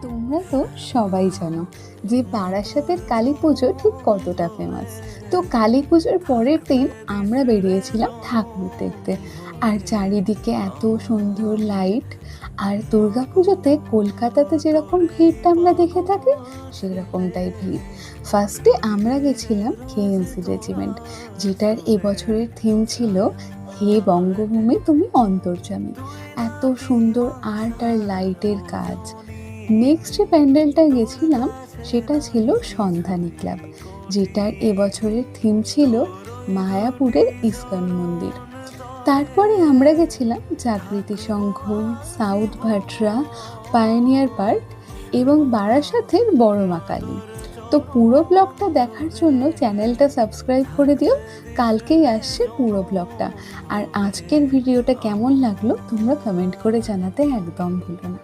তোমরা তো সবাই জানো যে বারাসাতের কালী পুজো ঠিক কতটা ফেমাস। তো কালী পুজোর পরের দিন আমরা বেরিয়েছিলাম ঠাকুর দেখতে। আর চারিদিকে এত সুন্দর লাইট। আর দুর্গা পুজোতে কলকাতাতে যেরকম ভিড়টা আমরা দেখে থাকি সেরকমটাই ভিড়। ফার্স্টে আমরা গেছিলাম কেএনসি রেজিমেন্ট, যেটার এবছরের থিম ছিল হে বঙ্গভূমি তুমি অন্তর্যামী। এত সুন্দর আর্ট আর লাইটের কাজ। নেক্সট যে প্যান্ডেলটায় গেছিলাম সেটা ছিল সন্ধানী ক্লাব, যেটার এবছরের থিম ছিল মায়াপুরের ইস্কন মন্দির। তারপরে আমরা গেছিলাম জাগৃতি সংঘ, সাউথ ভাটরা, পায়োনিয়ার পার্ক এবং বারাসাতের বড় মা কালী। তো পুরো ব্লগটা দেখার জন্য চ্যানেলটা সাবস্ক্রাইব করে দিও, কালকেই আসছে পুরো ব্লগটা। আর আজকের ভিডিওটা কেমন লাগলো তোমরা কমেন্ট করে জানাতে একদম ভুলো না।